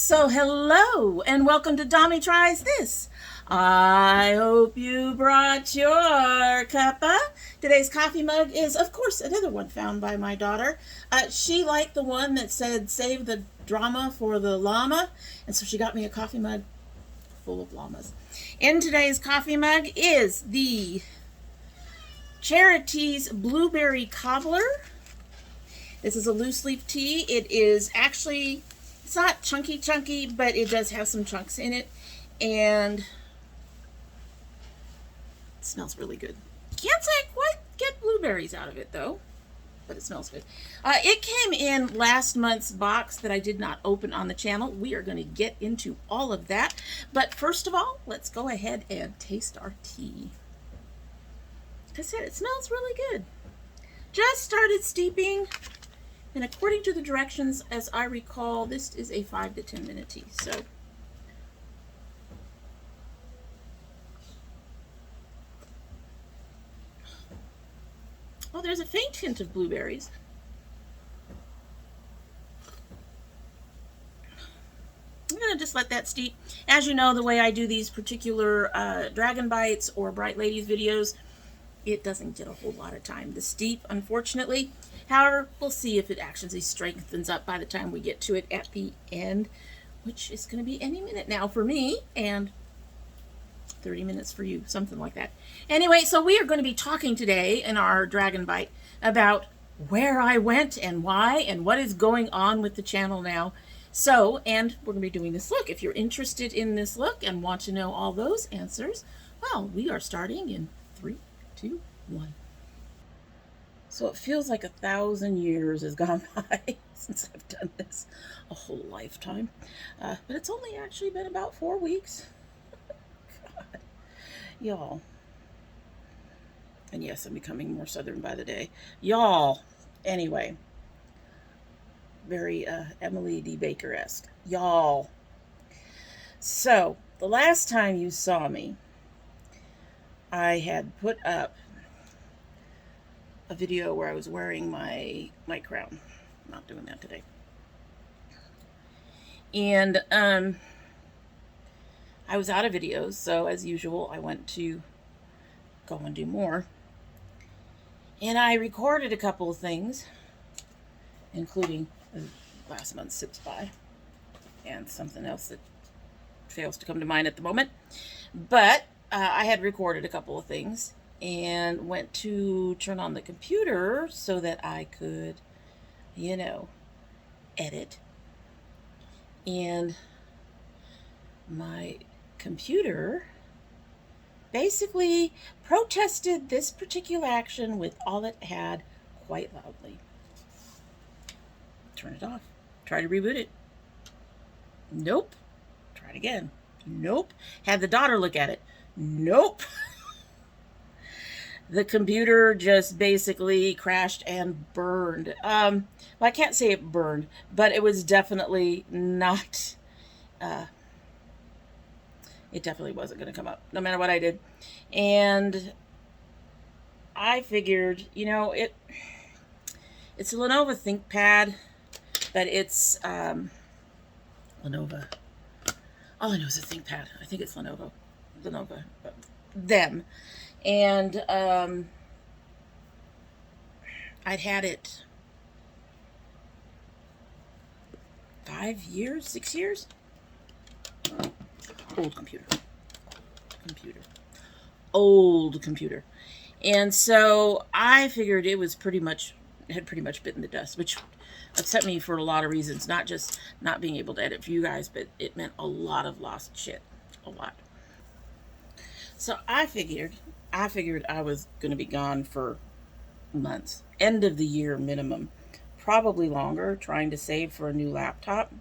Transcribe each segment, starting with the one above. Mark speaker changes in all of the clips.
Speaker 1: So hello and welcome to Domytriesthis. I hope you brought your cuppa. Today's coffee mug is, of course, another one found by my daughter. She liked the one that said save the drama for the llama, and so she got me a coffee mug full of llamas. In today's coffee mug is the Chariteas Blueberry Cobbler. This is a loose leaf tea. It is actually, it's not chunky, but it does have some chunks in it, and it smells really good. Can't say I quite get blueberries out of it though, but it smells good. It came in last month's box that I did not open on the channel. We are going to get into all of that, but first of all, let's go ahead and taste our tea. Like I said, it smells really good. Just started steeping. And according to the directions, as I recall, this is a 5 to 10 minute tea. So, oh, there's a faint hint of blueberries. I'm going to just let that steep. As you know, the way I do these particular Dragon Bites or Bright Ladies videos, it doesn't get a whole lot of time to steep, unfortunately. However, we'll see if it actually strengthens up by the time we get to it at the end, which is going to be any minute now for me and 30 minutes for you, something like that. Anyway, so we are going to be talking today in our Dragon Bite about where I went and why and what is going on with the channel now. So, and we're going to be doing this look. If you're interested in this look and want to know all those answers, well, we are starting in 3, 2, 1. So it feels like 1,000 years has gone by since I've done this, a whole lifetime. But it's only actually been about 4 weeks. God, y'all. And yes, I'm becoming more southern by the day. Y'all. Anyway, very Emily D. Baker-esque. Y'all. So, the last time you saw me, I had put up a video where I was wearing my crown. I'm not doing that today. And I was out of videos, so as usual, I went to go and do more. And I recorded a couple of things, including last month's Sips By and something else that fails to come to mind at the moment. But I had recorded a couple of things and went to turn on the computer so that I could, you know, edit. And my computer basically protested this particular action with all it had quite loudly. Turn it off. Try to reboot it. Nope. Try it again. Nope. Had the daughter look at it. Nope. The computer just basically crashed and burned. Well, I can't say it burned, but it was definitely not, it definitely wasn't going to come up, no matter what I did. And I figured, you know, it's a Lenovo ThinkPad, but it's, Lenovo. All I know is a ThinkPad. I think it's Lenovo. Them. And I'd had it 5 years, 6 years. Old computer. Old computer. And so I figured it was had pretty much bitten the dust, which upset me for a lot of reasons, not just not being able to edit for you guys, but it meant a lot of lost shit. A lot. So I figured I was going to be gone for months, end of the year minimum, probably longer, trying to save for a new laptop.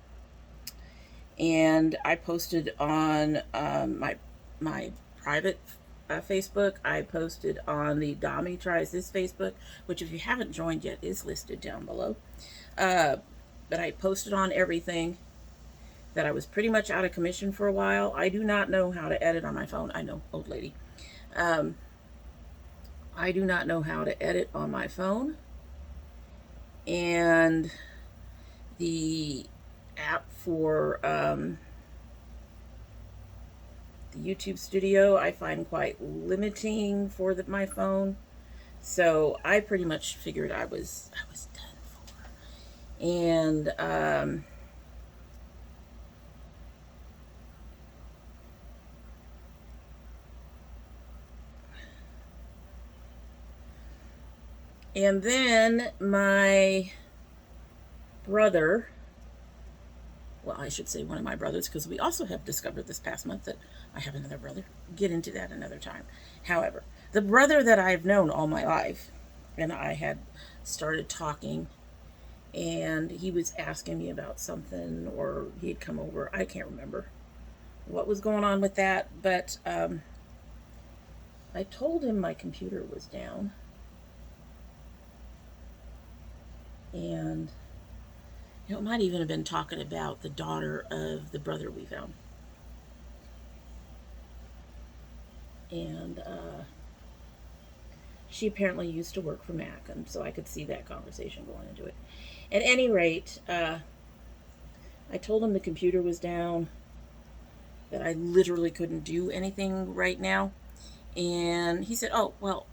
Speaker 1: And I posted on my private Facebook. I posted on the Domytriesthis Facebook, which if you haven't joined yet is listed down below. But I posted on everything that I was pretty much out of commission for a while. I do not know how to edit on my phone. I know, old lady. I do not know how to edit on my phone. And the app for the YouTube studio I find quite limiting for my phone. So I pretty much figured I was done for. And then my brother, well, I should say one of my brothers, because we also have discovered this past month that I have another brother. Get into that another time. However, the brother that I've known all my life, and I had started talking, and he was asking me about something, or he'd come over. I can't remember what was going on with that, but I told him my computer was down. And it might even have been talking about the daughter of the brother we found. And she apparently used to work for Mac, and so I could see that conversation going into it. At any rate, I told him the computer was down, that I literally couldn't do anything right now. And he said, oh, well,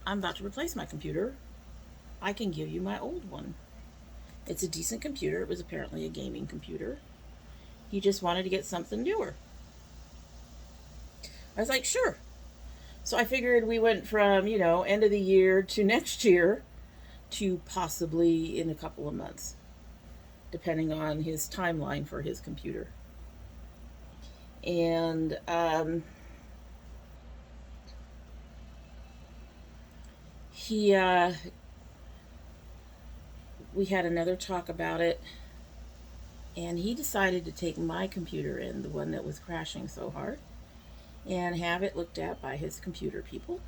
Speaker 1: I'm about to replace my computer. I can give you my old one. It's a decent computer. It was apparently a gaming computer. He just wanted to get something newer. I was like, sure. So I figured we went from, end of the year to next year to possibly in a couple of months, depending on his timeline for his computer. And we had another talk about it, and he decided to take my computer in, the one that was crashing so hard, and have it looked at by his computer people.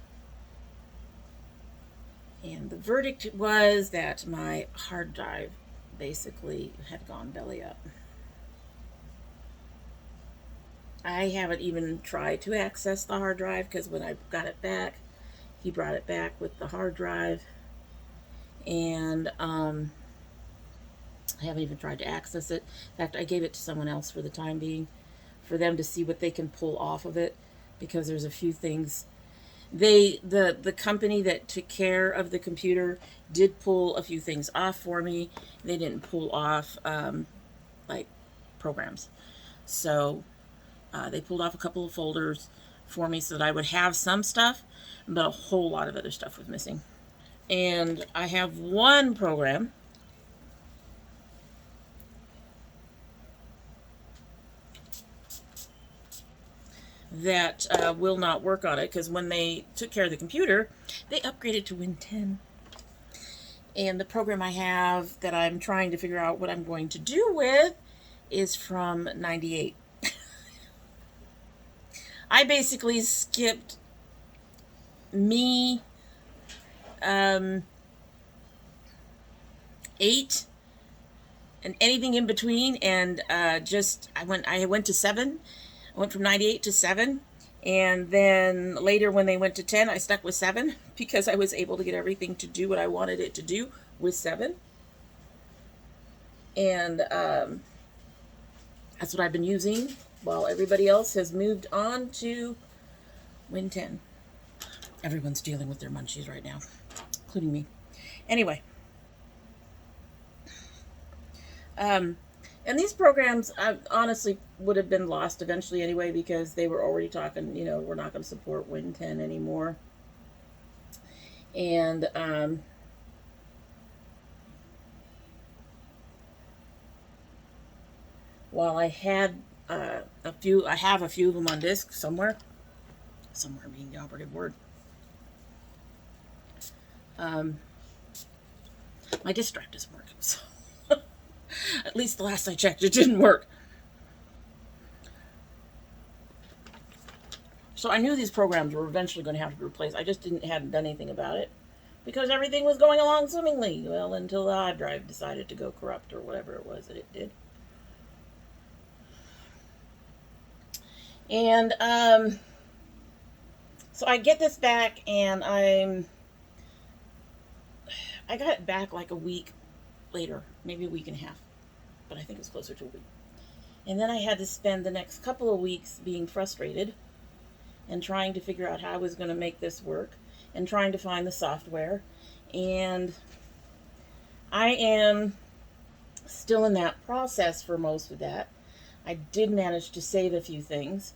Speaker 1: And the verdict was that my hard drive basically had gone belly up. I haven't even tried to access the hard drive, because when I got it back, he brought it back with the hard drive. And I haven't even tried to access it. In fact, I gave it to someone else for the time being, for them to see what they can pull off of it, because there's a few things. The company that took care of the computer did pull a few things off for me. They didn't pull off like programs. So they pulled off a couple of folders for me so that I would have some stuff, but a whole lot of other stuff was missing. And I have one program that will not work on it, because when they took care of the computer, they upgraded to Win 10. And the program I have that I'm trying to figure out what I'm going to do with is from 98. I basically skipped Me 8 and anything in between, and I went to 7. I went from 98 to 7, and then later when they went to 10, I stuck with 7 because I was able to get everything to do what I wanted it to do with 7. And that's what I've been using, while everybody else has moved on to Win 10. Everyone's dealing with their munchies right now, including me. Anyway. And these programs, honestly, would have been lost eventually anyway, because they were already talking, we're not going to support Win 10 anymore. And while I had I have a few of them on disc somewhere being the operative word. My disc drive doesn't work, so at least the last I checked, it didn't work. So I knew these programs were eventually going to have to be replaced. I just hadn't done anything about it, because everything was going along swimmingly. Well, until the hard drive decided to go corrupt, or whatever it was that it did. And so I get this back, and I got it back like a week later, maybe a week and a half. but I think it was closer to a week. And then I had to spend the next couple of weeks being frustrated and trying to figure out how I was going to make this work and trying to find the software. And I am still in that process for most of that. I did manage to save a few things.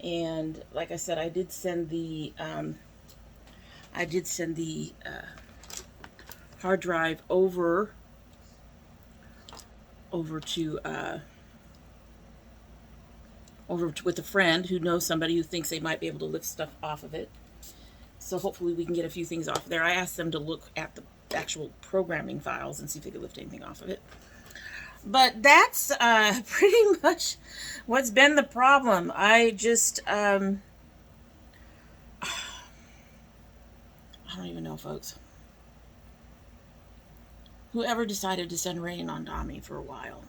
Speaker 1: And like I said, I did send the hard drive over with a friend who knows somebody who thinks they might be able to lift stuff off of it. So hopefully we can get a few things off there. I asked them to look at the actual programming files and see if they could lift anything off of it. But that's pretty much what's been the problem. I just, I don't even know, folks. Whoever decided to send rain on Domy for a while,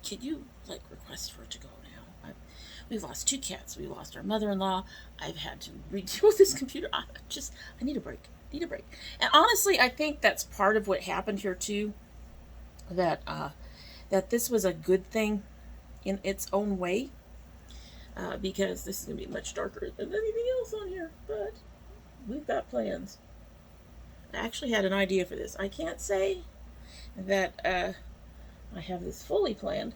Speaker 1: can you, like, request for it to go now? We've lost 2 cats. We lost our mother-in-law. I've had to redeal with this computer. I need a break. Need a break. And honestly, I think that's part of what happened here, too. That this was a good thing in its own way. Because this is going to be much darker than anything else on here. But we've got plans. I actually had an idea for this. I can't say that I have this fully planned.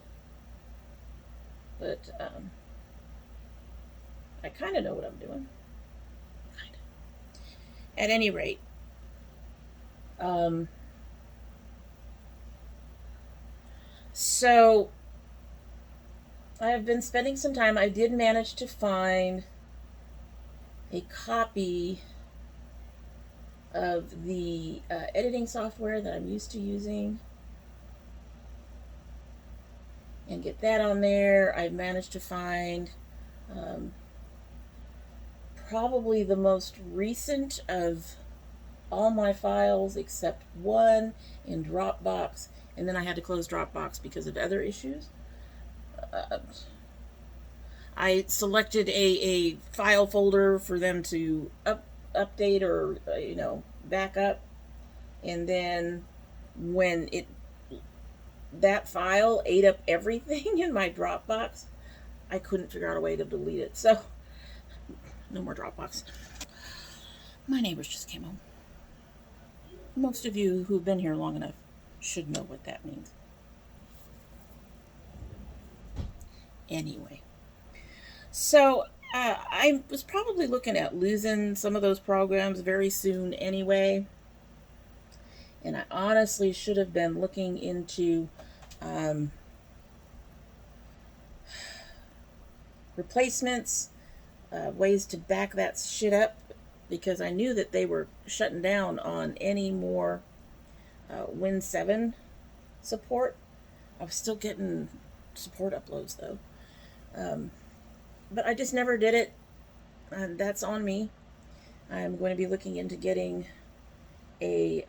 Speaker 1: But I kind of know what I'm doing. Kind of. At any rate, so I have been spending some time. I did manage to find a copy of the editing software that I'm used to using and get that on there. I've managed to find probably the most recent of all my files except one in Dropbox, and then I had to close Dropbox because of other issues. I selected a file folder for them to update or back up, and then when that file ate up everything in my Dropbox, I couldn't figure out a way to delete it. So no more Dropbox. My neighbors just came home. Most of you who've been here long enough should know what that means. Anyway, so I was probably looking at losing some of those programs very soon anyway. And I honestly should have been looking into replacements, ways to back that shit up, because I knew that they were shutting down on any more Win 7 support. I was still getting support uploads though. But I just never did it. That's on me. I'm going to be looking into getting a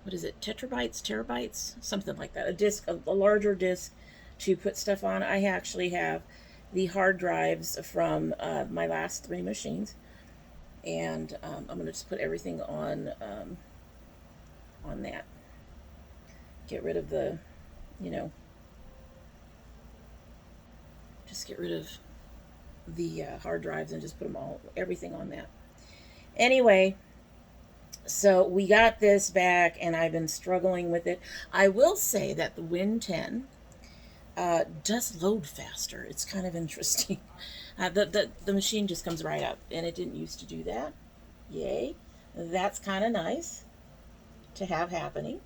Speaker 1: what is it, terabytes, something like that, a disc, a larger disc to put stuff on. I actually have the hard drives from my last 3 machines, and I'm going to just put everything on that. Get rid of the, just get rid of the hard drives and just put everything on that. Anyway, so we got this back, and I've been struggling with it. I will say that the Win 10 does load faster. It's kind of interesting. The machine just comes right up, and it didn't used to do that. Yay. That's kind of nice to have happening.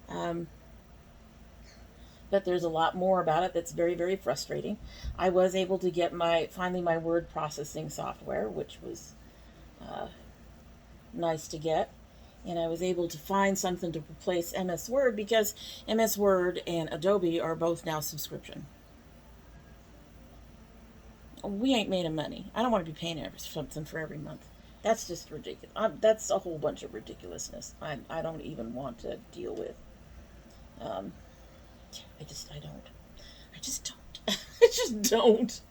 Speaker 1: But there's a lot more about it that's very, very frustrating. I was able to get finally my word processing software, which was nice to get. And I was able to find something to replace MS Word, because MS Word and Adobe are both now subscription. We ain't made of money. I don't want to be paying something for every month. That's just ridiculous. That's a whole bunch of ridiculousness. I don't even want to deal with. I just don't.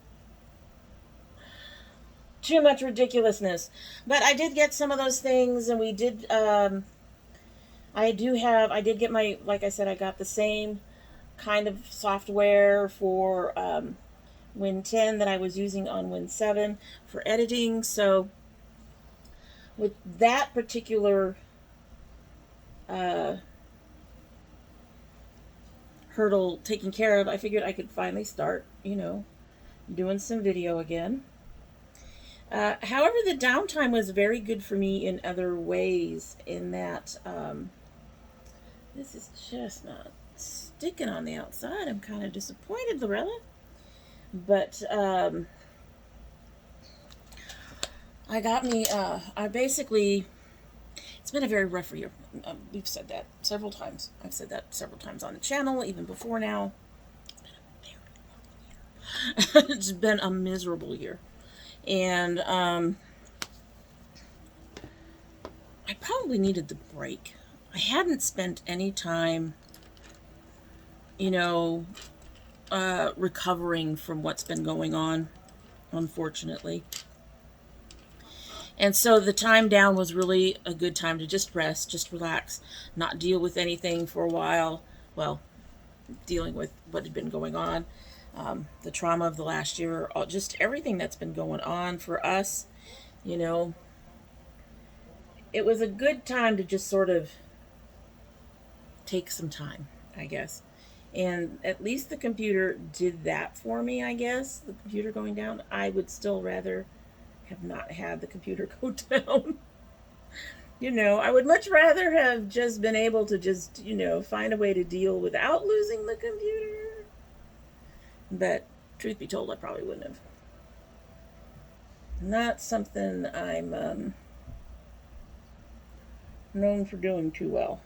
Speaker 1: Too much ridiculousness. But I did get some of those things, and we did I did get my, like I said, I got the same kind of software for Win 10 that I was using on Win 7 for editing. So with that particular hurdle taken care of, I figured I could finally start, doing some video again. However, the downtime was very good for me in other ways, in that this is just not sticking on the outside. I'm kind of disappointed, Lurella. But I got me, I basically, it's been a very rough year. We've said that several times. I've said that several times on the channel, even before now. It's been a miserable year. And I probably needed the break. I hadn't spent any time, recovering from what's been going on, unfortunately. And so the time down was really a good time to just rest, just relax, not deal with anything for a while. Well, dealing with what had been going on, the trauma of the last year, just everything that's been going on for us, It was a good time to just sort of take some time, I guess. And at least the computer did that for me, I guess. The computer going down. I would still rather have not had the computer go down. I would much rather have just been able to just, find a way to deal without losing the computer. But truth be told, I probably wouldn't have. Not something I'm known for doing too well.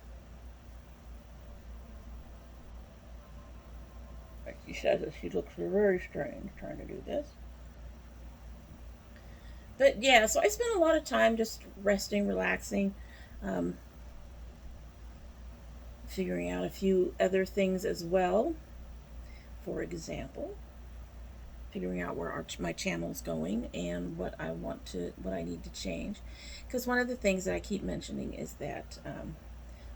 Speaker 1: She says that she looks very strange trying to do this. But yeah, so I spent a lot of time just resting, relaxing, figuring out a few other things as well. For example, figuring out where my channel's going and what I need to change. Because one of the things that I keep mentioning is that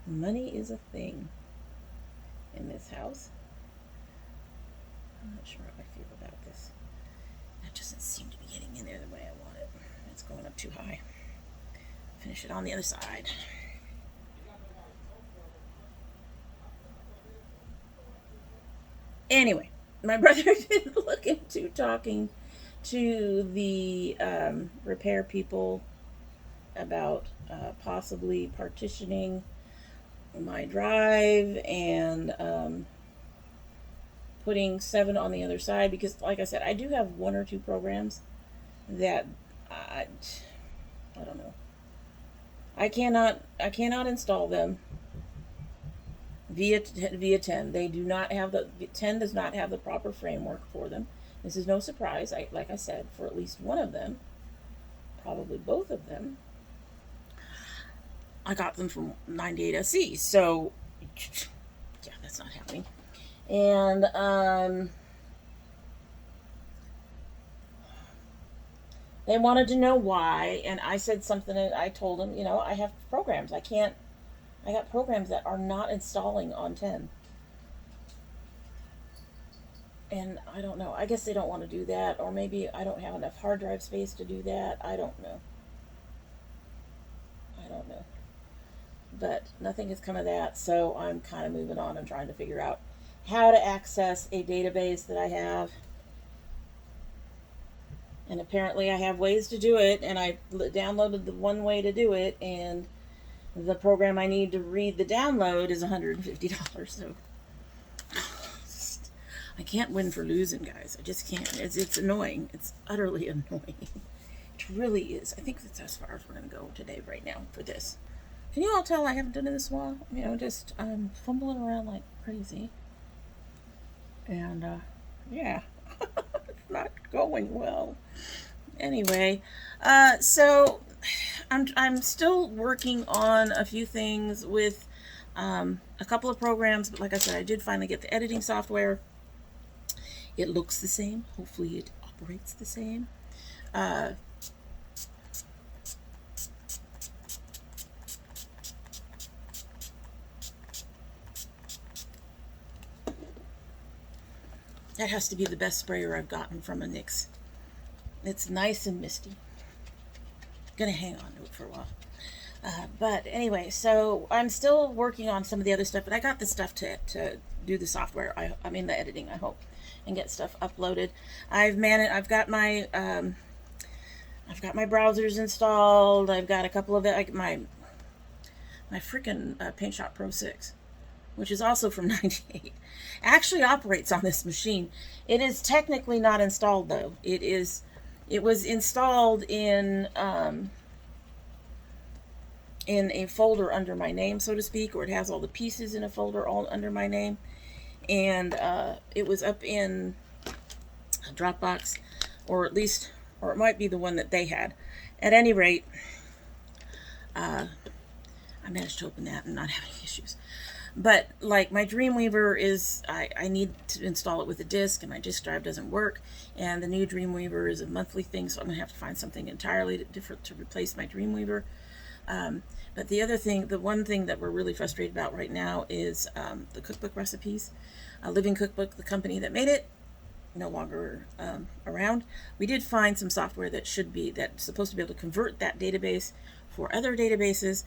Speaker 1: money is a thing in this house. I'm not sure how I feel about this. That doesn't seem to be getting in there the way I want it. It's going up too high. Finish it on the other side. Anyway, my brother did look into talking to the repair people about possibly partitioning my drive and putting 7 on the other side, because like I said, I do have 1 or 2 programs that I don't know. I cannot install them via 10. They do not have 10 does not have the proper framework for them. This is no surprise. Like I said, for at least one of them, probably both of them, I got them from 98SE. So yeah, that's not happening. And they wanted to know why, and I said something, and I told them, I have programs. I got programs that are not installing on 10. And I don't know. I guess they don't want to do that, or maybe I don't have enough hard drive space to do that. I don't know. But nothing has come of that, so I'm kind of moving on and trying to figure out how to access a database that I have. And apparently I have ways to do it, and I downloaded the one way to do it, and the program I need to read the download is $150. So I can't win for losing, guys. I just can't. It's annoying. It's utterly annoying. It really is. I think that's as far as we're going to go today right now for this. Can you all tell I haven't done it this while? Just fumbling around like crazy. And yeah, it's not going well. Anyway, so I'm still working on a few things with a couple of programs, but like I said, I did finally get the editing software. It looks the same. Hopefully it operates the same. That has to be the best sprayer I've gotten from a NYX. It's nice and misty. Gonna hang on to it for a while. But anyway, so I'm still working on some of the other stuff, but I got the stuff to do the software. I mean the editing, I hope, and get stuff uploaded. I've got my browsers installed. I've got a couple of it. My freaking Paint Shop Pro 6, which is also from '98, actually operates on this machine. It is technically not installed though. It was installed in a folder under my name, so to speak, or it has all the pieces in a folder all under my name, and it was up in a Dropbox, or at least, or it might be the one that they had. At any rate, I managed to open that and not have any issues. But like my Dreamweaver is, I need to install it with a disk, and my disk drive doesn't work, and the new Dreamweaver is a monthly thing, so I'm gonna have to find something entirely different to replace my Dreamweaver. But the other thing, the one thing that we're really frustrated about right now is the cookbook recipes. Living Cookbook, the company that made it, no longer around. We did find some software that's supposed to be able to convert that database for other databases,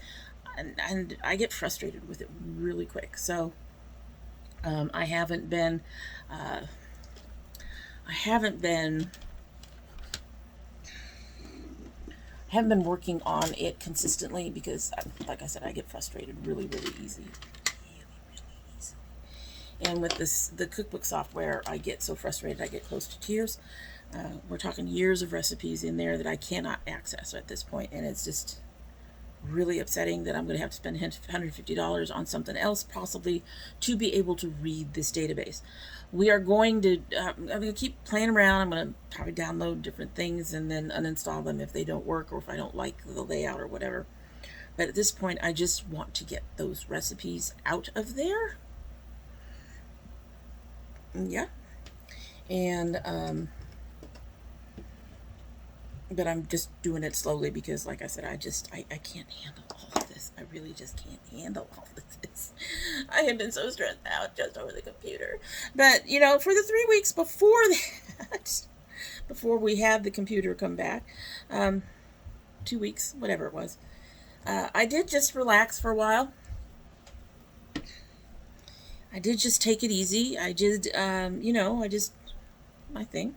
Speaker 1: and I get frustrated with it really quick. So I haven't been working on it consistently because, like I said, I get frustrated really easily. And with the cookbook software, I get so frustrated I get close to tears. We're talking years of recipes in there that I cannot access at this point, and it's just really upsetting that I'm going to have to spend $150 on something else possibly to be able to read this database. We are going to, I'm going to keep playing around. I'm going to probably download different things and then uninstall them if they don't work, or if I don't like the layout or whatever. But at this point, I just want to get those recipes out of there. Yeah. And, but I'm just doing it slowly because, like I said, I can't handle all of this. I really just can't handle all of this. I have been so stressed out just over the computer. But, you know, for the 3 weeks before that, before we had the computer come back, 2 weeks, whatever it was, I did just relax for a while. I did just take it easy. I did, you know, my thing.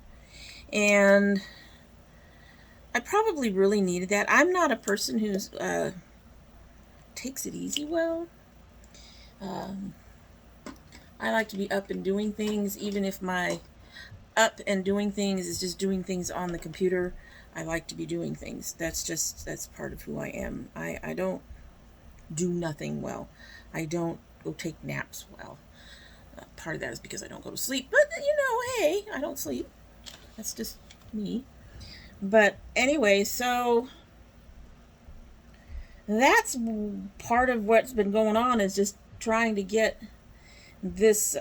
Speaker 1: And I probably really needed that. I'm not a person who takes it easy well. I like to be up and doing things, even if my up and doing things is just doing things on the computer. I like to be doing things. That's part of who I am. I don't do nothing well. I don't go take naps well. Part of that is because I don't go to sleep. But, you know, hey, I don't sleep. That's just me. But anyway, so that's part of what's been going on, is just trying to get this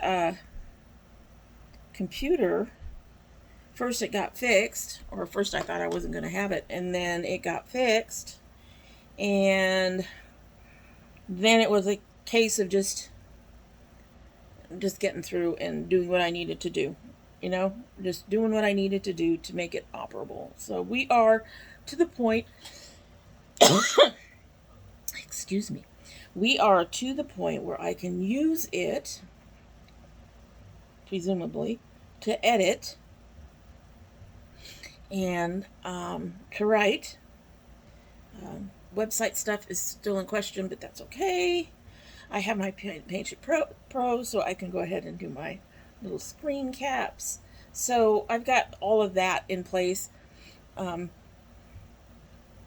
Speaker 1: computer. First it got fixed, or first I thought I wasn't going to have it, and then it got fixed, and then it was a case of just getting through and doing what I needed to do. You know, just doing what I needed to do to make it operable. So we are to the point, excuse me, we are to the point where I can use it, presumably, to edit and to write. Website stuff is still in question, but that's okay. I have my Paint Pro, so I can go ahead and do my little screen caps. So I've got all of that in place.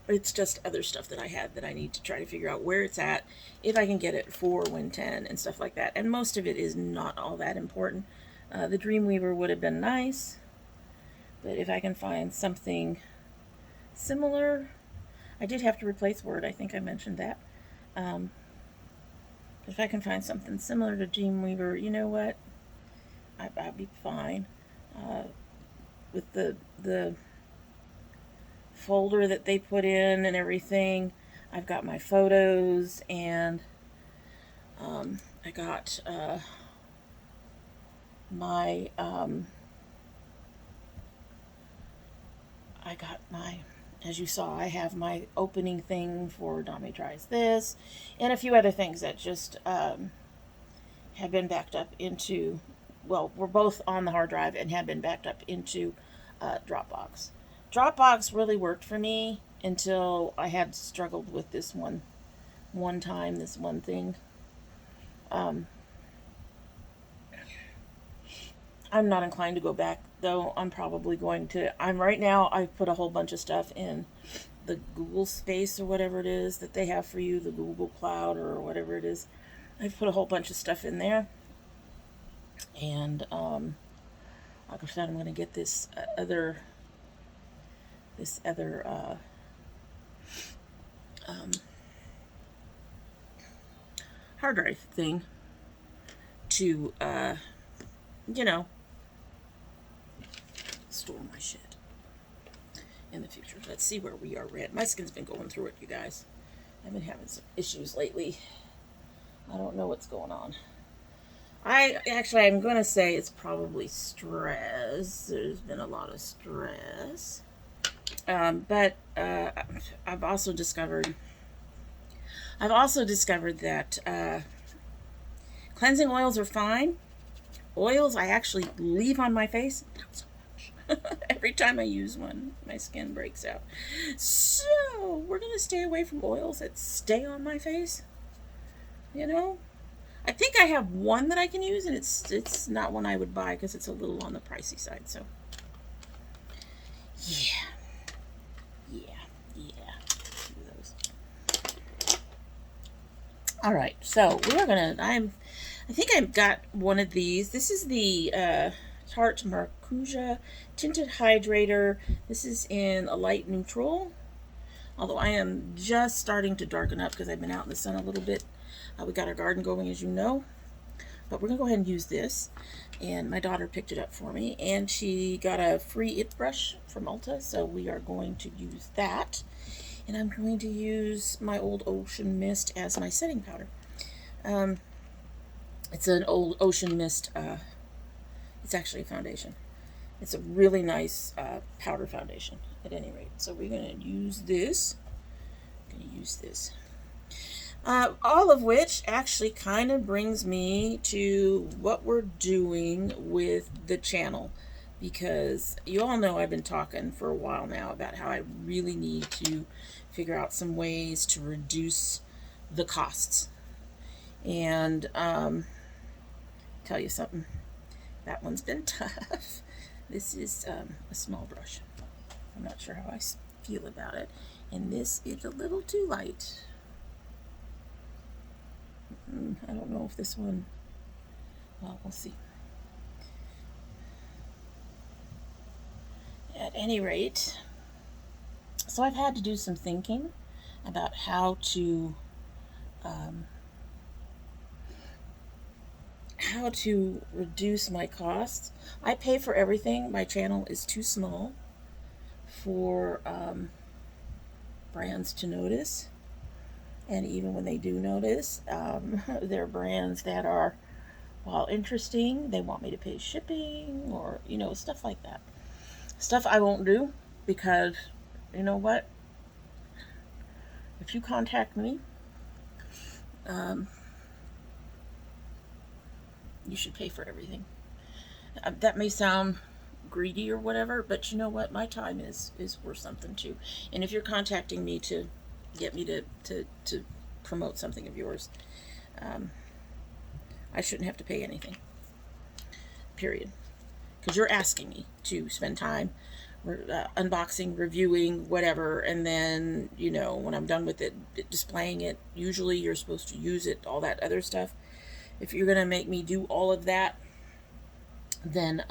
Speaker 1: It's just other stuff that I had that I need to try to figure out where it's at, if I can get it for Win 10 and stuff like that. And most of it is not all that important. The Dreamweaver would have been nice, but if I can find something similar. I did have to replace Word. I think I mentioned that. If I can find something similar to Dreamweaver, you know what? I'd be fine. With the folder that they put in and everything, I've got my photos, and I got my I got my, as you saw, I have my opening thing for domytriesthis and a few other things that just have been backed up into, well, we're both on the hard drive and have been backed up into Dropbox. Dropbox really worked for me until I had struggled with this one time, this one thing. I'm not inclined to go back, though. I'm probably going to. Right now, I've put a whole bunch of stuff in the Google Space or whatever it is that they have for you, the Google Cloud or whatever it is. I've put a whole bunch of stuff in there. And, like I said, I'm going to get this other hard drive thing to, you know, store my shit in the future. Let's see where we are at. My skin's been going through it, you guys. I've been having some issues lately. I don't know what's going on. I'm going to say it's probably stress. There's been a lot of stress. But I've also discovered that cleansing oils are fine. Oils I actually leave on my face. Not so much. Every time I use one, my skin breaks out. So we're going to stay away from oils that stay on my face. You know? I think I have one that I can use, and it's not one I would buy because it's a little on the pricey side. So, yeah. All right, so we're gonna. I think I've got one of these. This is the Tarte Maracuja Tinted Hydrator. This is in a light neutral. Although I am just starting to darken up because I've been out in the sun a little bit. We got our garden going, as you know. But we're going to go ahead and use this. And my daughter picked it up for me. And she got a free IT brush from Ulta. So we are going to use that. And I'm going to use my Old Ocean Mist as my setting powder. It's an Old Ocean Mist. It's actually a foundation. It's a really nice powder foundation at any rate. So we're going to use this. All of which actually kind of brings me to what we're doing with the channel, because you all know I've been talking for a while now about how I really need to figure out some ways to reduce the costs. And tell you something, that one's been tough. This is a small brush. I'm not sure how I feel about it, and this is a little too light. I don't know if this one, well, we'll see. At any rate, so I've had to do some thinking about how to reduce my costs. I pay for everything. My channel is too small for brands to notice. And even when they do notice, they're brands that are, while interesting, they want me to pay shipping or, you know, stuff like that. Stuff I won't do because, you know what? If you contact me, you should pay for everything. That may sound greedy or whatever, but you know what? My time is worth something too. And if you're contacting me to get me to promote something of yours, I shouldn't have to pay anything, period, because you're asking me to spend time unboxing, reviewing, whatever, and then, you know, when I'm done with it, displaying it, usually you're supposed to use it, all that other stuff. If you're gonna make me do all of that, then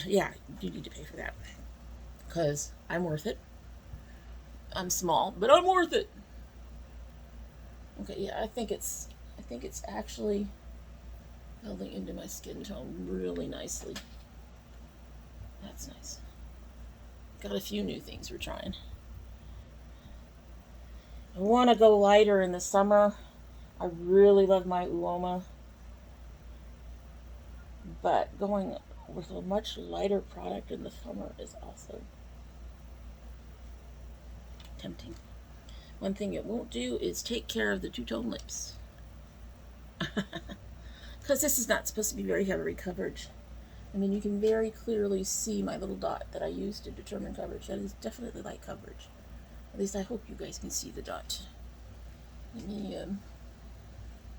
Speaker 1: yeah, you need to pay for that, because I'm worth it. I'm small, but I'm worth it. Okay, yeah, I think it's actually building into my skin tone really nicely. That's nice. Got a few new things we're trying. I want to go lighter in the summer. I really love my Uoma, but going with a much lighter product in the summer is also tempting. One thing it won't do is take care of the two-tone lips. Because this is not supposed to be very heavy coverage. I mean, you can very clearly see my little dot that I used to determine coverage. That is definitely light coverage. At least I hope you guys can see the dot. Let me,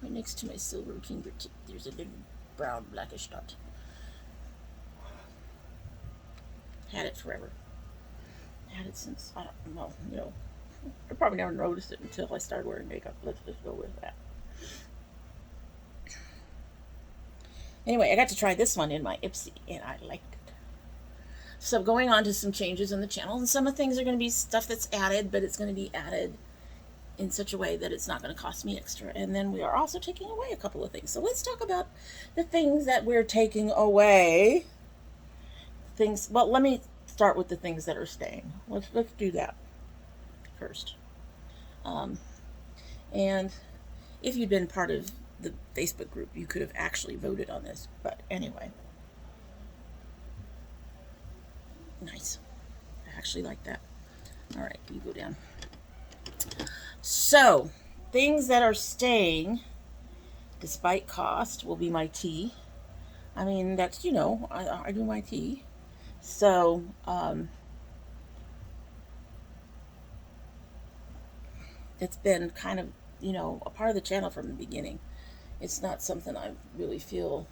Speaker 1: right next to my silver fingertip, there's a little brown blackish dot. Had it forever. Had it since, I don't know, you know, I probably never noticed it until I started wearing makeup. Let's just go with that. Anyway, I got to try this one in my Ipsy, and I liked it. So going on to some changes in the channel, and some of the things are going to be stuff that's added, but it's going to be added in such a way that it's not going to cost me extra. And then we are also taking away a couple of things. So let's talk about the things that we're taking away. Things. Well, let me start with the things that are staying. Let's do that first. And if you'd been part of the Facebook group, you could have actually voted on this. But anyway, nice. I actually like that. All right, you go down. So, things that are staying, despite cost, will be my tea. I mean, that's, you know, I do my tea. So, it's been kind of, you know, a part of the channel from the beginning. It's not something I really feel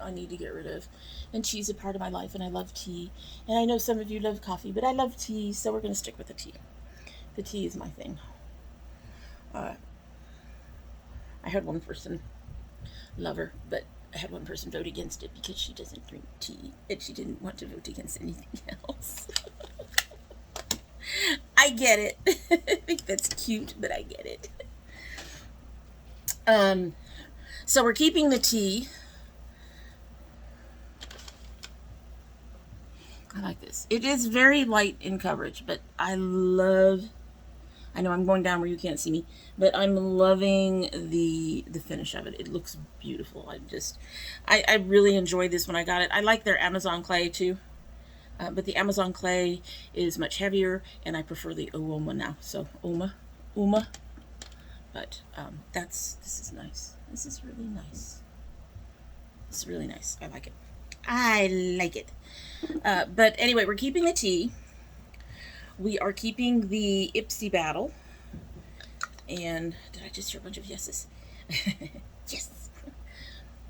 Speaker 1: I need to get rid of. And tea's a part of my life, and I love tea. And I know some of you love coffee, but I love tea, so we're going to stick with the tea. The tea is my thing. I had one person love her, but I had one person vote against it because she doesn't drink tea, and she didn't want to vote against anything else. I get it. I think that's cute, but I get it. So we're keeping the tea. I like this. It is very light in coverage, but I know I'm going down where you can't see me, but I'm loving the finish of it. It looks beautiful. I really enjoyed this when I got it. I like their Amazon clay too, but the Amazon clay is much heavier, and I prefer the Oma now. So Oma, but this is nice. This is really nice. It's really nice. I like it. I like it. But anyway, we're keeping the tea. We are keeping the Ipsy Battle. And did I just hear a bunch of yeses? Yes.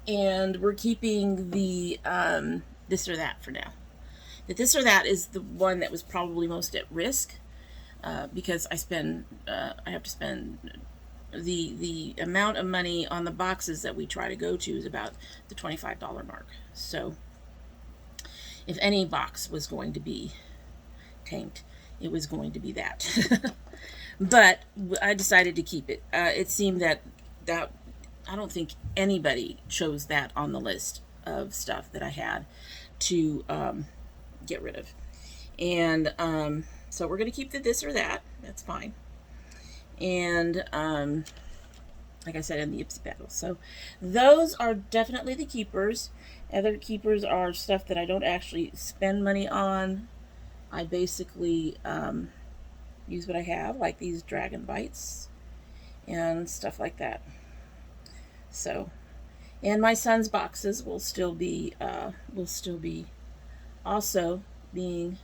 Speaker 1: And we're keeping the This or That for now. The This or That is the one that was probably most at risk because I have to spend the amount of money on the boxes that we try to go to is about the $25 mark. So if any box was going to be tanked, it was going to be that. But I decided to keep it. It seemed that I don't think anybody chose that on the list of stuff that I had to get rid of. And so we're going to keep the This or That. That's fine. And like I said, in the Ipsy Battle. So those are definitely the keepers. Other keepers are stuff that I don't actually spend money on. I basically use what I have, like these dragon bytes and stuff like that. So, and my son's boxes will still be also being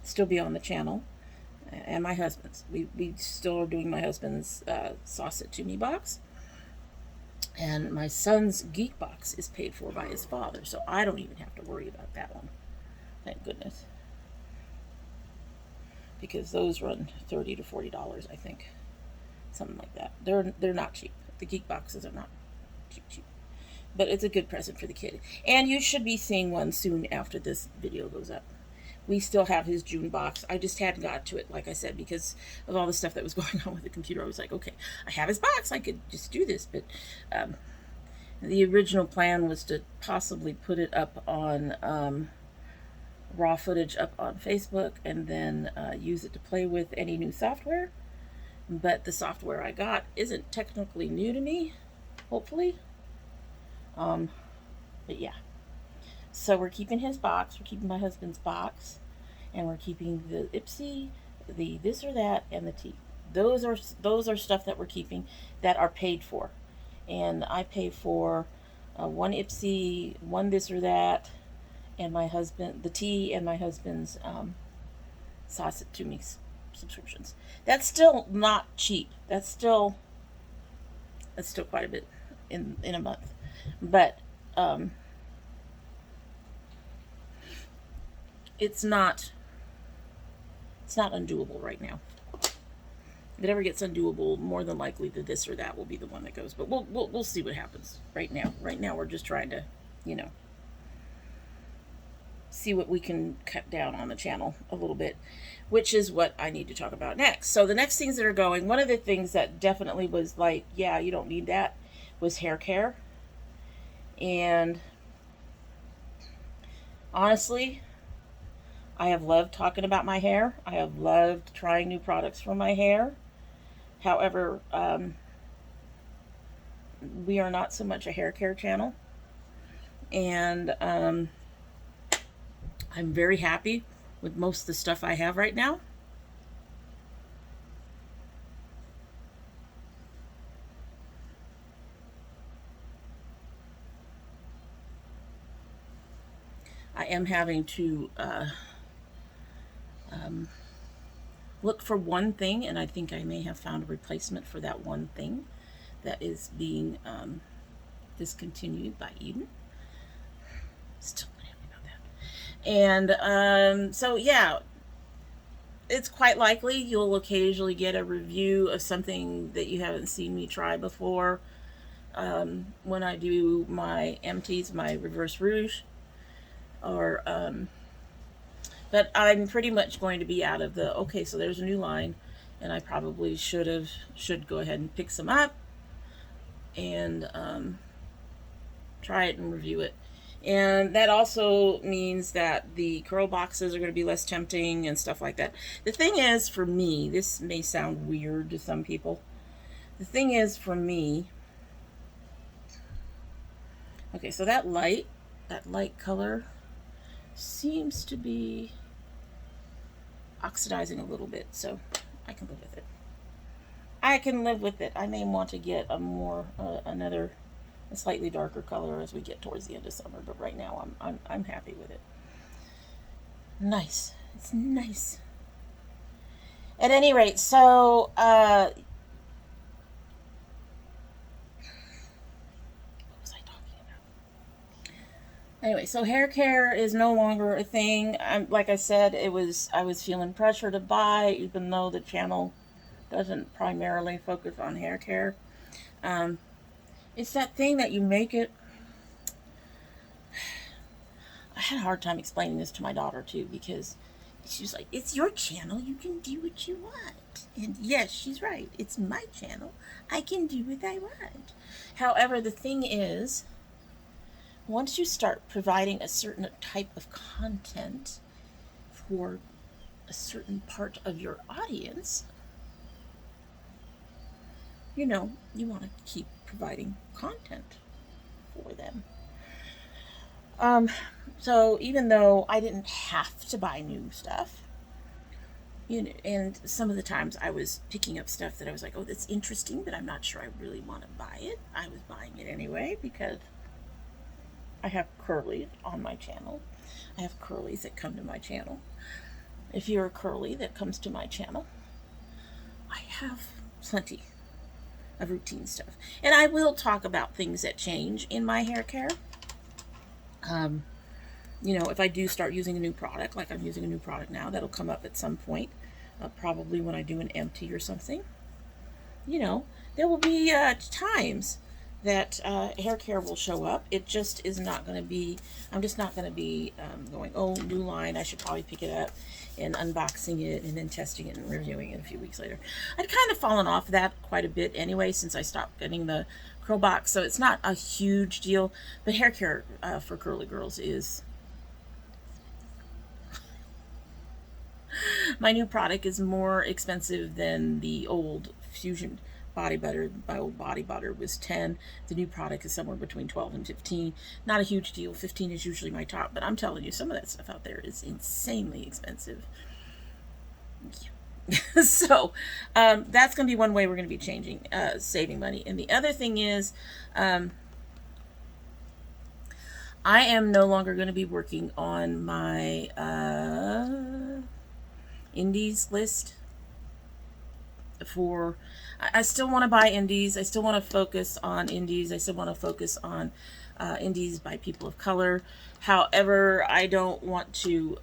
Speaker 1: still be on the channel. And my husband's. We still are doing my husband's Sauce It To Me box. And my son's geek box is paid for by his father, so I don't even have to worry about that one. Thank goodness. Because those run $30 to $40, I think. Something like that. They're not cheap. The geek boxes are not cheap. But it's a good present for the kid. And you should be seeing one soon after this video goes up. We still have his June box. I just hadn't got to it, like I said, because of all the stuff that was going on with the computer. I was like, okay, I have his box. I could just do this. But the original plan was to possibly put it up on raw footage up on Facebook and then use it to play with any new software. But the software I got isn't technically new to me, hopefully. But yeah. So we're keeping his box. We're keeping my husband's box. and we're keeping the Ipsy, the this or that, and the tea. Those are stuff that we're keeping that are paid for, and I pay for one Ipsy, one this or that, and my husband the tea, and my husband's Satin to me subscriptions. That's still not cheap. That's still quite a bit in a month, but it's not undoable right now. If it ever gets undoable, more than likely the this or that will be the one that goes. But we'll see what happens right now. Right now we're just trying to, see what we can cut down on the channel a little bit, which is what I need to talk about next. So the next things that are going, one of the things that definitely was like, yeah, you don't need that, was hair care. And honestly, I have loved talking about my hair. I have loved trying new products for my hair. However, we are not so much a hair care channel. And I'm very happy with most of the stuff I have right now. I am having to look for one thing, and I think I may have found a replacement for that one thing that is being discontinued by Eden. Still not happy about that. And so yeah, it's quite likely you'll occasionally get a review of something that you haven't seen me try before. When I do my empties, my reverse rouge, or but I'm pretty much going to be out of the, okay, so there's a new line, and I probably should go ahead and pick some up and try it and review it. And that also means that the curl boxes are going to be less tempting and stuff like that. The thing is, for me, this may sound weird to some people. The thing is, for me, okay, so that light color seems to be oxidizing a little bit, so I can live with it. I can live with it. I may want to get a slightly darker color as we get towards the end of summer, but right now I'm happy with it. Nice. It's nice. At any rate, so anyway, so hair care is no longer a thing. Like I said, I was feeling pressure to buy, even though the channel doesn't primarily focus on hair care. It's that thing that you make it. I had a hard time explaining this to my daughter too, because she's like, it's your channel, you can do what you want. And yes, she's right, it's my channel, I can do what I want. However, the thing is, once you start providing a certain type of content for a certain part of your audience, you want to keep providing content for them. So even though I didn't have to buy new stuff, and some of the times I was picking up stuff that I was like, oh, that's interesting, but I'm not sure I really want to buy it. I was buying it anyway because I have curlies on my channel. I have curlies that come to my channel. If you're a curly that comes to my channel, I have plenty of routine stuff. And I will talk about things that change in my hair care. If I do start using a new product, like I'm using a new product now, that'll come up at some point, probably when I do an empty or something. There will be times that hair care will show up. It just is not going to be, I'm just not going to be going, oh, new line, I should probably pick it up and unboxing it and then testing it and reviewing it a few weeks later. I'd kind of fallen off that quite a bit anyway since I stopped getting the curl box, so it's not a huge deal, but hair care for curly girls is... My new product is more expensive than the old Fusion body butter. My old body butter was 10. The new product is somewhere between 12 and 15. Not a huge deal. 15 is usually my top, but I'm telling you, some of that stuff out there is insanely expensive. Yeah. So that's going to be one way we're going to be changing, saving money. And the other thing is, I am no longer going to be working on my indies list for, I still want to buy indies. I still want to focus on indies. I still want to focus on indies by people of color. However, I don't want to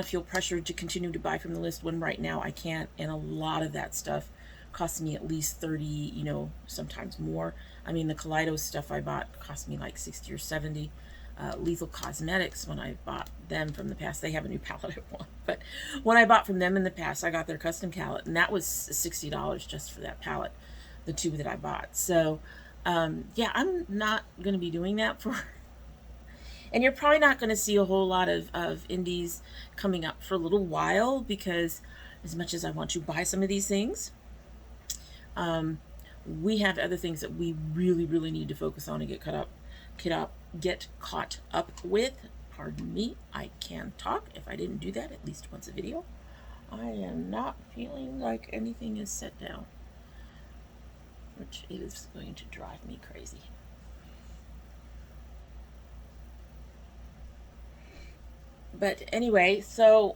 Speaker 1: feel pressured to continue to buy from the list when right now I can't, and a lot of that stuff cost me at least 30, you know, sometimes more. I mean, the Kaleido stuff I bought cost me like 60 or 70. Lethal Cosmetics, when I bought them from the past, they have a new palette I want, but when I bought from them in the past, I got their custom palette, and that was $60 just for that palette, the two that I bought. So yeah, I'm not going to be doing that for, and you're probably not going to see a whole lot of indies coming up for a little while, because as much as I want to buy some of these things, we have other things that we really need to focus on and get caught up with. Pardon me, I can talk. If I didn't do that at least once a video. I am not feeling like anything is set down, which is going to drive me crazy. But anyway, so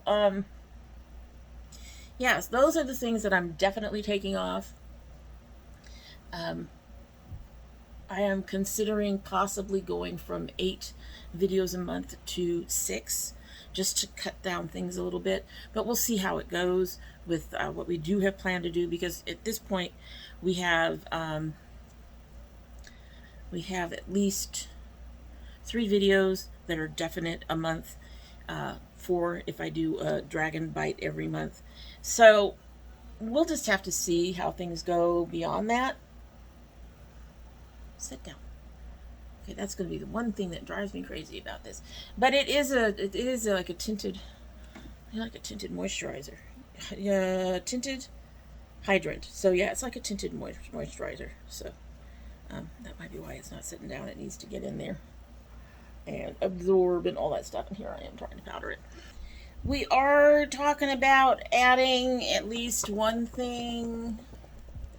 Speaker 1: yes, those are the things that I'm definitely taking off. I am considering possibly going from 8 videos a month to 6, just to cut down things a little bit. But we'll see how it goes with what we do have planned to do, because at this point we have at least 3 videos that are definite a month, 4 if I do a dragon bite every month. So we'll just have to see how things go beyond that. Sit down. Okay, that's going to be the one thing that drives me crazy about this. But it is like a tinted moisturizer. Tinted hydrant. So yeah, it's like a tinted moisturizer. So that might be why it's not sitting down. It needs to get in there and absorb and all that stuff. And here I am trying to powder it. We are talking about adding at least one thing.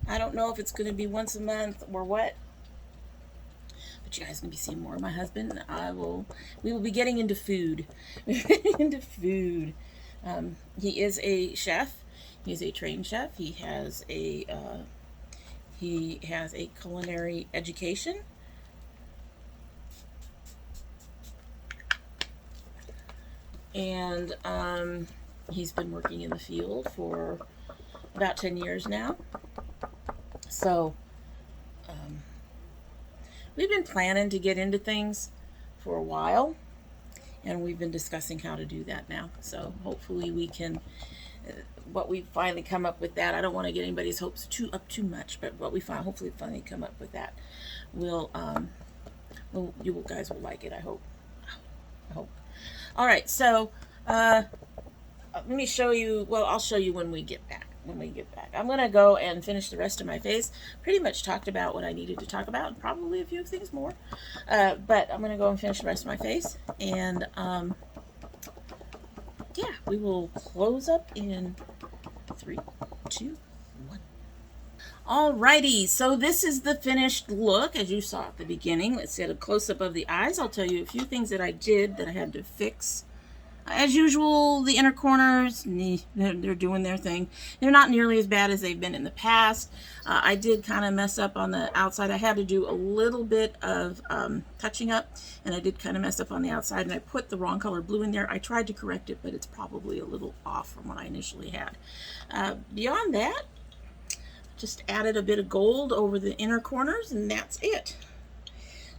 Speaker 1: I don't know if it's going to be once a month or what. But you guys are going to be seeing more of my husband. We will be getting into food. Into food. He is a chef. He is a trained chef. He has a culinary education. And he's been working in the field for about 10 years now. So we've been planning to get into things for a while, and we've been discussing how to do that now. So hopefully we can, what we finally come up with that, I don't want to get anybody's hopes up too much, but what we hopefully finally come up with that, you guys will like it, I hope. All right, so let me show you, well, I'll show you when we get back. I'm going to go and finish the rest of my face. Pretty much talked about what I needed to talk about, and probably a few things more. But I'm going to go and finish the rest of my face. And yeah, we will close up in 3, 2, 1. Alrighty, so this is the finished look, as you saw at the beginning. Let's get a close-up of the eyes. I'll tell you a few things that I did that I had to fix. As usual, the inner corners, they're doing their thing. They're not nearly as bad as they've been in the past. I did kind of mess up on the outside. I had to do a little bit of touching up, and I did kind of mess up on the outside, and I put the wrong color blue in there. I tried to correct it, but it's probably a little off from what I initially had. Beyond that, just added a bit of gold over the inner corners, and that's it.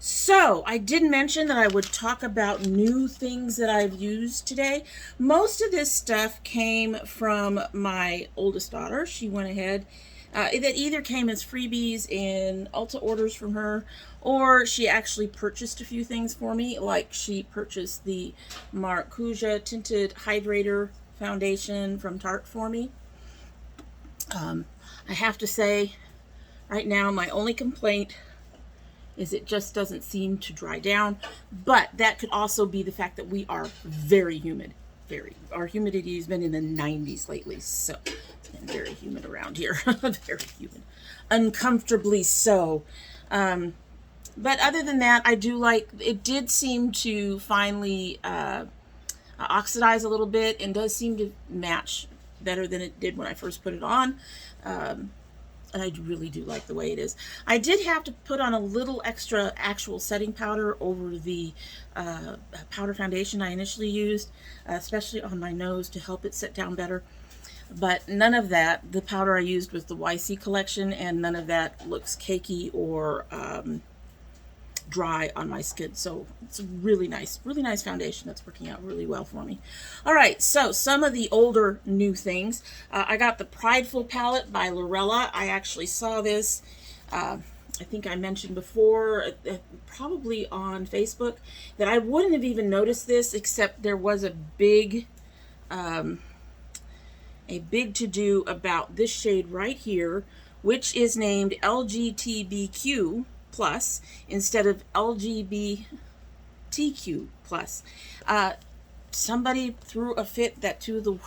Speaker 1: So, I did mention that I would talk about new things that I've used today. Most of this stuff came from my oldest daughter. She went ahead, that either came as freebies in Ulta orders from her, or she actually purchased a few things for me, like she purchased the Maracuja Tinted Hydrator foundation from Tarte for me. I have to say, right now, my only complaint is it just doesn't seem to dry down, but that could also be the fact that we are very humid. Our humidity has been in the 90s lately, so it's been very humid around here. Very humid. Uncomfortably so. But other than that, I do like, it did seem to finally oxidize a little bit and does seem to match better than it did when I first put it on. And I really do like the way it is. I did have to put on a little extra actual setting powder over the powder foundation I initially used, especially on my nose to help it set down better. But none of that, the powder I used was the YC collection, and none of that looks cakey or dry on my skin. So it's a really nice foundation that's working out really well for me. All right, so some of the older new things. I got the Prideful palette by Lurella. I actually saw this, I think I mentioned before, probably on Facebook, that I wouldn't have even noticed this except there was a big to-do about this shade right here, which is named LGBTQ plus instead of LGBTQ plus. Somebody threw a fit that two of the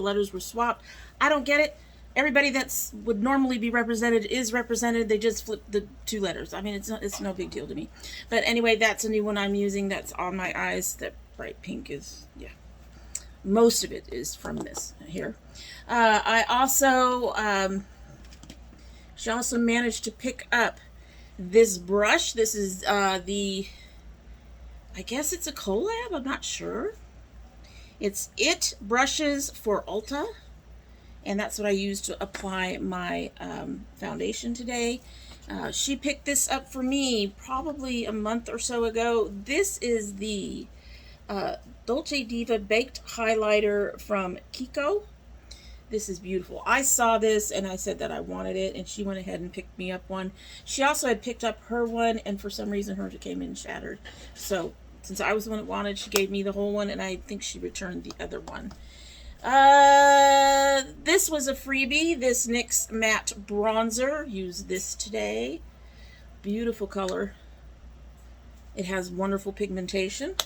Speaker 1: letters were swapped. I don't get it. Everybody that's would normally be represented is represented. They just flipped the two letters. I mean, it's no big deal to me. But anyway, that's a new one I'm using. That's on my eyes. That bright pink is, yeah. Most of it is from this here. I also, she also managed to pick up this brush. This is I guess it's a collab, I'm not sure. It's It Brushes for Ulta, and that's what I used to apply my foundation today. She picked this up for me probably a month or so ago. This is the Dolce Diva Baked Highlighter from Kiko. This is beautiful. I saw this and I said that I wanted it, and she went ahead and picked me up one. She also had picked up her one, and for some reason hers came in shattered. So since I was the one that wanted, she gave me the whole one, and I think she returned the other one. This was a freebie. This NYX Matte Bronzer. Used this today. Beautiful color. It has wonderful pigmentation.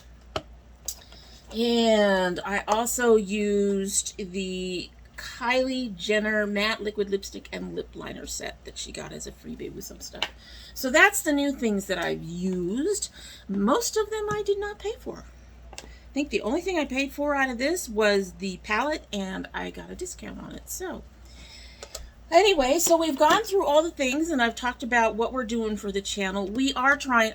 Speaker 1: And I also used the Kylie Jenner Matte Liquid Lipstick and Lip Liner set that she got as a freebie with some stuff. So that's the new things that I've used. Most of them I did not pay for. I think the only thing I paid for out of this was the palette, and I got a discount on it. So anyway, so we've gone through all the things, and I've talked about what we're doing for the channel. We are trying,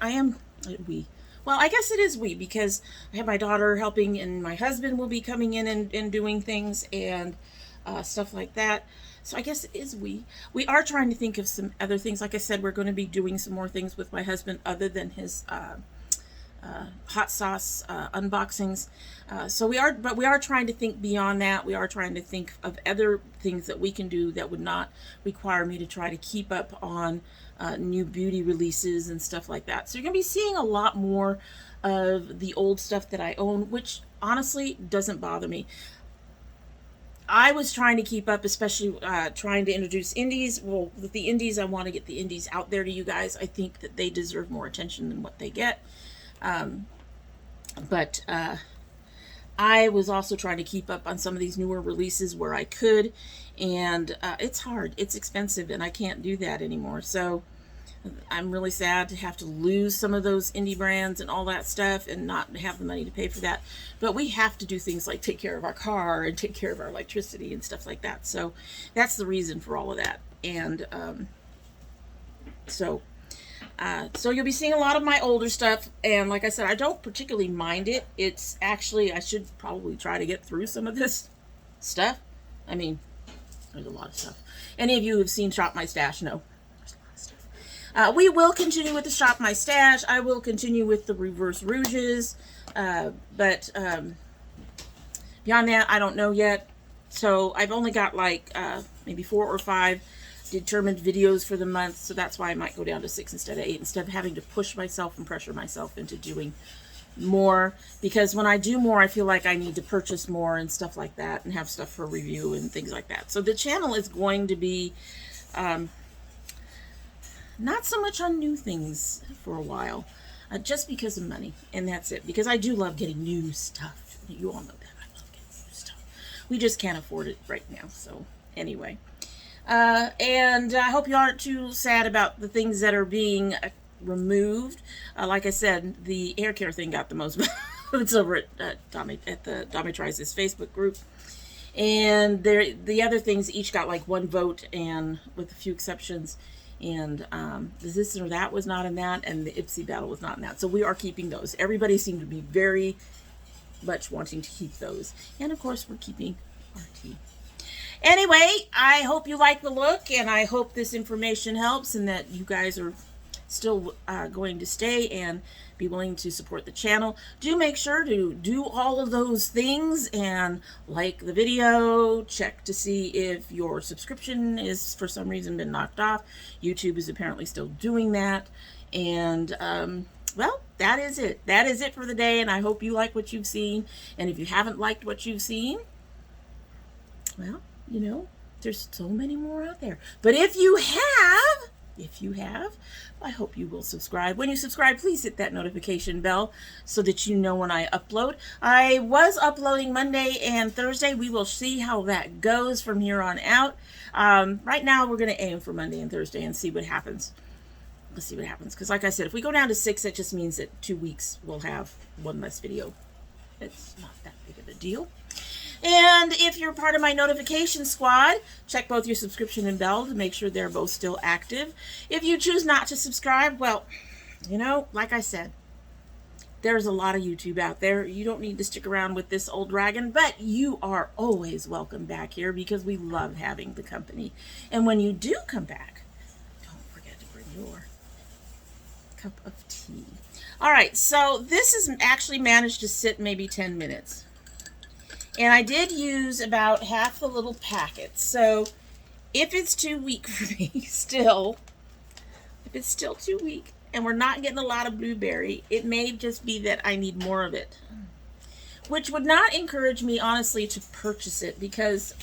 Speaker 1: well, I guess it is we, because I have my daughter helping, and my husband will be coming in and doing things and stuff like that. So I guess it is we. We are trying to think of some other things. Like I said, we're going to be doing some more things with my husband other than his hot sauce unboxings. But we are trying to think beyond that. We are trying to think of other things that we can do that would not require me to try to keep up on new beauty releases and stuff like that. So you're going to be seeing a lot more of the old stuff that I own, which honestly doesn't bother me. I was trying to keep up, especially trying to introduce indies. Well, with the indies, I want to get the indies out there to you guys. I think that they deserve more attention than what they get. But I was also trying to keep up on some of these newer releases where I could, and it's hard. It's expensive, and I can't do that anymore. So I'm really sad to have to lose some of those indie brands and all that stuff and not have the money to pay for that. But we have to do things like take care of our car and take care of our electricity and stuff like that. So that's the reason for all of that. And so you'll be seeing a lot of my older stuff. And like I said, I don't particularly mind it. It's actually, I should probably try to get through some of this stuff. I mean, there's a lot of stuff. Any of you who've seen Shop My Stash know. We will continue with the Shop My Stash. I will continue with the Reverse Rouges. But beyond that, I don't know yet. So I've only got like maybe 4 or 5 determined videos for the month. So that's why I might go down to 6 instead of 8, instead of having to push myself and pressure myself into doing more, because when I do more, I feel like I need to purchase more and stuff like that, and have stuff for review and things like that. So the channel is going to be not so much on new things for a while, just because of money, and that's it. Because I do love getting new stuff. You all know that. I love getting new stuff. We just can't afford it right now. So anyway, and I hope you aren't too sad about the things that are being removed. Like I said, the hair care thing got the most. It's over at the Domytriesthis Facebook group. And the other things each got like 1 vote, and with a few exceptions. And this or that was not in that, and the Ipsy battle was not in that. So we are keeping those. Everybody seemed to be very much wanting to keep those. And of course, we're keeping our tea. Anyway, I hope you like the look, and I hope this information helps, and that you guys are still going to stay and be willing to support the channel. Do make sure to do all of those things and like the video, check to see if your subscription is for some reason been knocked off. YouTube is apparently still doing that. And well, that is it. That is it for the day, and I hope you like what you've seen. And if you haven't liked what you've seen, well, you know, there's so many more out there. But if you have, I hope you will subscribe. When you subscribe, please hit that notification bell so that you know when I upload. I was uploading Monday and Thursday. We will see how that goes from here on out. Right now, we're going to aim for Monday and Thursday and see what happens. Let's see what happens. Because like I said, if we go down to 6, that just means that 2 weeks we'll have 1 less video. It's not that big of a deal. And if you're part of my notification squad, check both your subscription and bell to make sure they're both still active. If you choose not to subscribe, well, you know, like I said, there's a lot of YouTube out there. You don't need to stick around with this old dragon, but you are always welcome back here because we love having the company. And when you do come back, don't forget to bring your cup of tea. All right, so this has actually managed to sit maybe 10 minutes. And I did use about half the little packet. So if it's too weak for me still, if it's still too weak and we're not getting a lot of blueberry, it may just be that I need more of it. Which would not encourage me, honestly, to purchase it because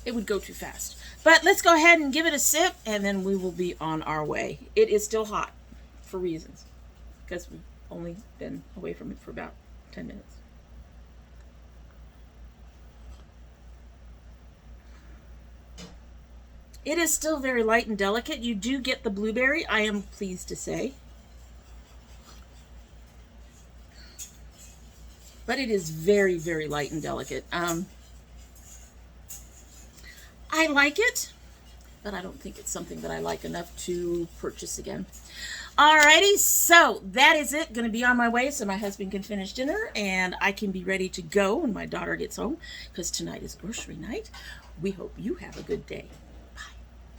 Speaker 1: it would go too fast. But let's go ahead and give it a sip, and then we will be on our way. It is still hot for reasons, because we've only been away from it for about 10 minutes. It is still very light and delicate. You do get the blueberry, I am pleased to say. But it is very, very light and delicate. I like it, but I don't think it's something that I like enough to purchase again. Alrighty, so that is it. Going to be on my way so my husband can finish dinner and I can be ready to go when my daughter gets home, because tonight is grocery night. We hope you have a good day.